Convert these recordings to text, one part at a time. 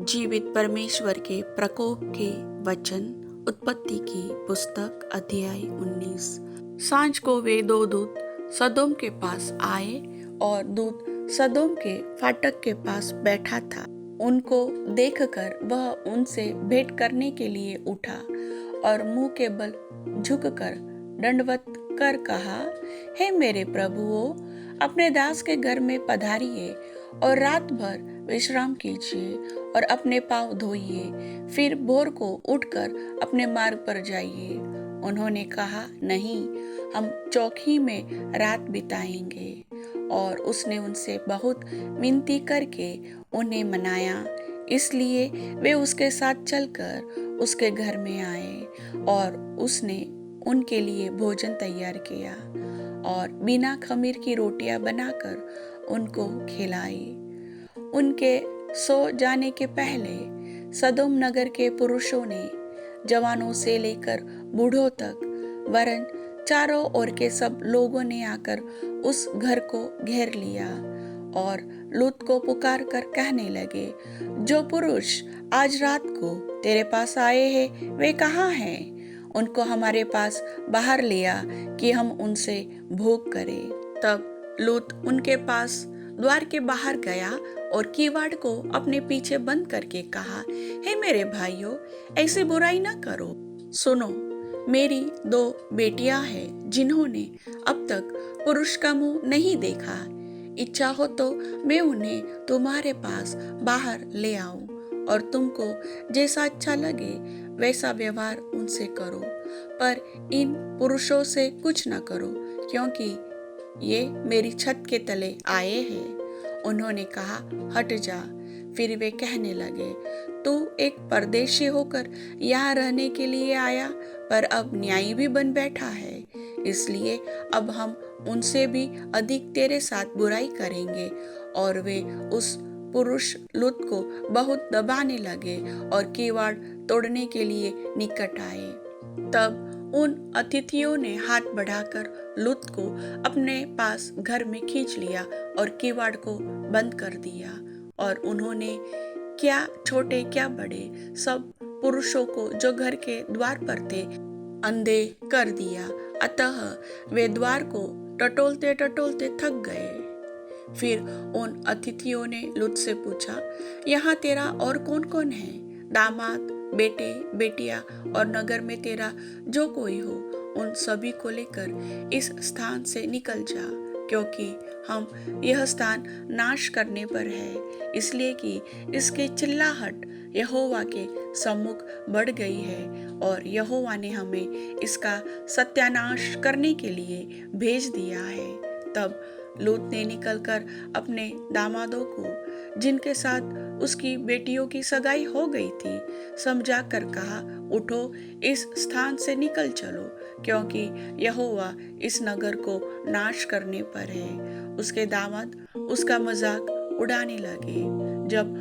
जीवित परमेश्वर के प्रकोप के वचन। उत्पत्ति की पुस्तक अध्याय 19। सांझ को वे दो दूत सदोम के पास आए और दूत सदोम के फाटक के पास बैठा था। उनको देखकर वह उनसे भेंट करने के लिए उठा और मुंह के बल झुककर दंडवत कर कहा, हे मेरे प्रभुओ, अपने दास के घर में पधारिए और रात भर विश्राम कीजिए और अपने पाँव धोइए, फिर भोर को उठकर अपने मार्ग पर जाइए। उन्होंने कहा, नहीं, हम चौकी में रात बिताएंगे। और उसने उनसे बहुत विनती करके उन्हें मनाया, इसलिए वे उसके साथ चलकर उसके घर में आए और उसने उनके लिए भोजन तैयार किया और बिना खमीर की रोटियां बनाकर उनको खिलाई। उनके सो जाने के पहले सदोम नगर के पुरुषों ने जवानों से लेकर बूढ़ों तक वरन चारों ओर के सब लोगों ने आकर उस घर को घेर लिया और लूत को पुकार कर कहने लगे, जो पुरुष आज रात को तेरे पास आए हैं वे कहाँ हैं? उनको हमारे पास बाहर लिया कि हम उनसे भोग करें। तब लूत उनके पास द्वार के बाहर गया और किवाड़ को अपने पीछे बंद करके कहा, हे मेरे भाइयों, ऐसी बुराई ना करो। सुनो, मेरी दो बेटियां हैं जिन्होंने अब तक पुरुष का मुंह नहीं देखा। इच्छा हो तो मैं उन्हें तुम्हारे पास बाहर ले आऊं और तुमको जैसा अच्छा लगे वैसा व्यवहार उनसे करो, पर इन पुरुषों से कुछ न करो, क्योंकि ये मेरी छत के तले आए हैं। उन्होंने कहा, हट जा। फिर वे कहने लगे, तू एक परदेशी होकर यहाँ रहने के लिए आया, पर अब न्यायी भी बन बैठा है। इसलिए अब हम उनसे भी अधिक तेरे साथ बुराई करेंगे। और वे उस पुरुष लूत को बहुत दबाने लगे और किवाड़ तोड़ने के लिए निकट आए। तब उन अतिथियों ने हाथ बढ़ाकर लूत को अपने पास घर में खींच लिया और किवाड़ को बंद कर दिया। और उन्होंने क्या छोटे क्या बड़े सब पुरुषों को जो घर के द्वार पर थे अंधे कर दिया। अतः वे द्वार को टटोलते टटोलते थक गए। फिर उन अतिथियों ने लूत से पूछा, यहाँ तेरा और कौन कौन है? दामाद, बेटे, बेटियां और नगर में तेरा जो कोई हो, उन सभी को लेकर इस स्थान से निकल जा, क्योंकि हम यह स्थान नाश करने पर है, इसलिए कि इसकी चिल्लाहट यहोवा के सम्मुख बढ़ गई है और यहोवा ने हमें इसका सत्यानाश करने के लिए भेज दिया है। तब लूत ने निकलकर अपने दामादों को, जिनके साथ उसकी बेटियों की सगाई हो गई थी, समझा कर कहा, उठो, इस स्थान से निकल चलो, क्योंकि यहोवा इस नगर को नाश करने पर है। उसके दामाद उसका मजाक उड़ाने लगे। जब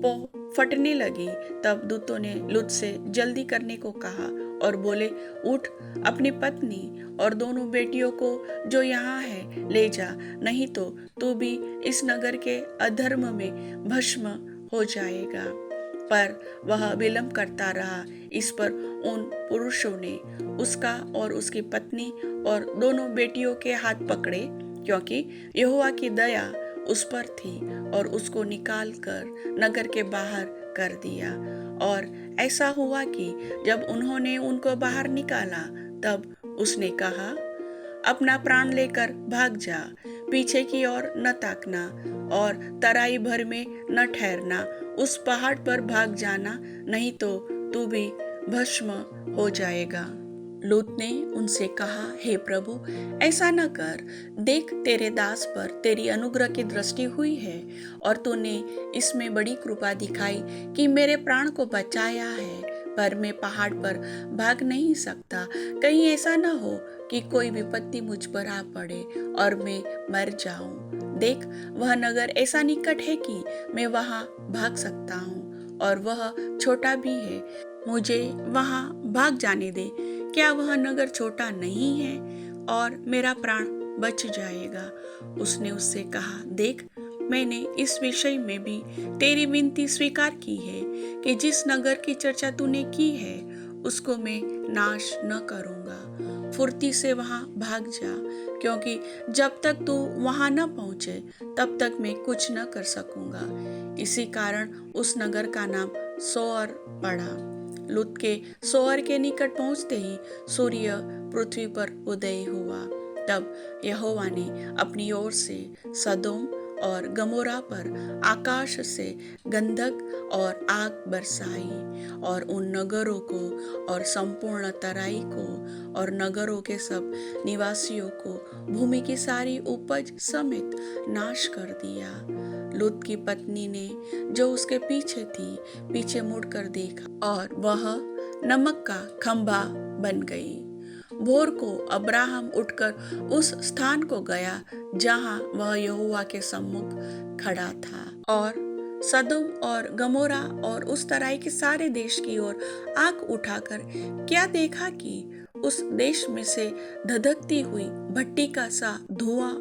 पौ फटने लगी तब दूतों ने लूत से जल्दी करने को कहा और बोले, उठ, अपनी पत्नी और दोनों बेटियों को जो यहाँ है ले जा, नहीं तो तू भी इस नगर के अधर्म में भस्म हो जाएगा। पर वह विलंब करता रहा। इस पर उन पुरुषों ने उसका और उसकी पत्नी और दोनों बेटियों के हाथ पकड़े, क्योंकि यहोवा की दया उस पर थी, और उसको निकाल कर नगर के बाहर कर दिया। और ऐसा हुआ कि जब उन्होंने उनको बाहर निकाला तब उसने कहा, अपना प्राण लेकर भाग जा, पीछे की ओर न ताकना और तराई भर में न ठहरना, उस पहाड़ पर भाग जाना, नहीं तो तू भी भस्म हो जाएगा। लूत ने उनसे कहा, हे प्रभु, ऐसा न कर। देख, तेरे दास पर तेरी अनुग्रह की दृष्टि हुई है और तूने इसमें बड़ी कृपा दिखाई कि मेरे प्राण को बचाया है, पर मैं पहाड़ पर भाग नहीं सकता। कहीं ऐसा न हो कि कोई विपत्ति मुझ पर आ पड़े और मैं मर जाऊं। देख, वह नगर ऐसा निकट है कि मैं वहां भाग सकता हूं, और वह छोटा भी है। मुझे वहां भाग जाने दे। क्या वह नगर छोटा नहीं है और मेरा प्राण बच जाएगा? उसने उससे कहा, देख, मैंने इस विषय में भी तेरी विनती स्वीकार की है कि जिस नगर की चर्चा तूने की है उसको मैं नाश न करूंगा। फुर्ती से वहां भाग जा, क्योंकि जब तक तू वहां न पहुंचे तब तक मैं कुछ न कर सकूंगा। इसी कारण उस नगर का नाम सोअर पड़ा। लूत के सोअर के निकट पहुंचते ही सूर्य पृथ्वी पर उदय हुआ। तब यहोवा ने अपनी ओर से सदोम और गमोरा पर आकाश से गंधक और आग बरसाई और उन नगरों को और संपूर्ण तराई को और नगरों के सब निवासियों को भूमि की सारी उपज समेत नाश कर दिया। लूत की पत्नी ने जो उसके पीछे थी पीछे मुड़कर देखा और वह नमक का खंभा बन गई। भोर को अब्राहम उठकर उस स्थान को गया जहां वह यहोवा के सम्मुख खड़ा था और सदोम और गमोरा और उस तराई के सारे देश की ओर आंख उठाकर क्या देखा कि उस देश में से धधकती हुई भट्टी का सा धुआं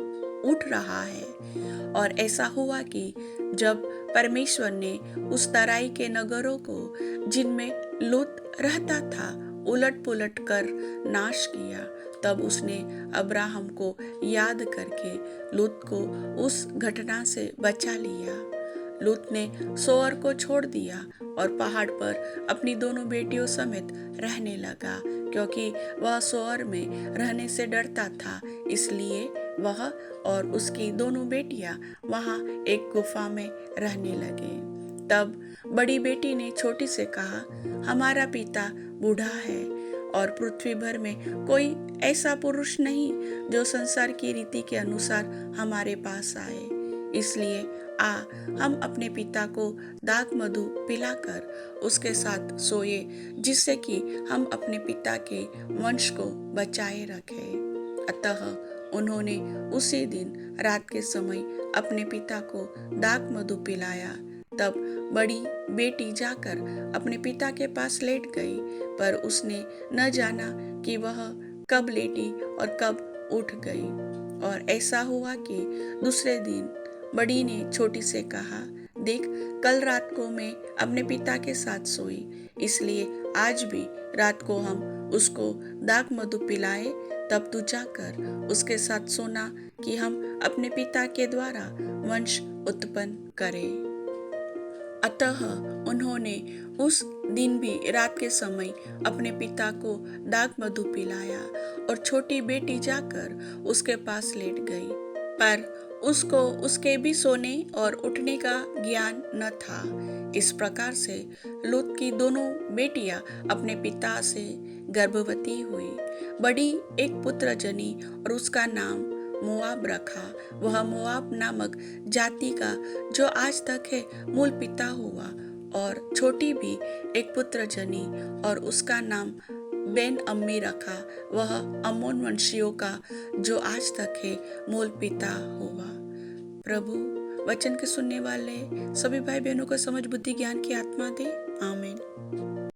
उठ रहा है। और ऐसा हुआ कि जब परमेश्वर ने उस तराई के नगरों को जिनमें लूत रहता था उलट पुलट कर नाश किया, तब उसने अब्राहम को याद करके लूत को उस घटना से बचा लिया। लूत ने सोअर को छोड़ दिया और पहाड़ पर अपनी दोनों बेटियों समेत रहने लगा, क्योंकि वह सोअर में रहने से डरता था। इसलिए वह और उसकी दोनों बेटियां वहां एक गुफा में रहने लगे। तब बड़ी बेटी ने छोटी से कहा, हमारा पिता बूढ़ा है और पृथ्वी भर में कोई ऐसा पुरुष नहीं जो संसार की रीति के अनुसार हमारे पास आए। इसलिए आ हम अपने पिता को दाख मधु पिलाकर उसके साथ सोए, जिससे कि हम अपने पिता के वंश को बचाए रखें। अतः उन्होंने उसी दिन रात के समय अपने पिता को दाख मधु पिलाया। तब बड़ी बेटी जाकर अपने पिता के पास लेट गई, पर उसने न जाना कि वह कब लेटी और कब उठ गई। और ऐसा हुआ कि दूसरे दिन बड़ी ने छोटी से कहा, देख, कल रात को मैं अपने पिता के साथ सोई, इसलिए आज भी रात को हम उसको दाख मधु पिलाए। तब तू जाकर उसके साथ सोना कि हम अपने पिता के द्वारा वंश उत्पन्न करें। अतः उन्होंने उस दिन भी रात के समय अपने पिता को दाख मधु पिलाया और छोटी बेटी जाकर उसके पास लेट गई, पर उसको उसके भी सोने और उठने का ज्ञान न था। इस प्रकार से लूत की दोनों बेटियां अपने पिता से गर्भवती हुई। बड़ी एक पुत्र जनी और उसका नाम मोआब रखा। वह मोआब नामक जाति का जो आज तक है मूल पिता हुआ। और छोटी भी एक पुत्र जनी और उसका नाम बेन अम्मी रखा। वह अम्मोन वंशियों का जो आज तक है मूल पिता हुआ। प्रभु वचन के सुनने वाले सभी भाई बहनों को समझ बुद्धि ज्ञान की आत्मा दे। आमीन।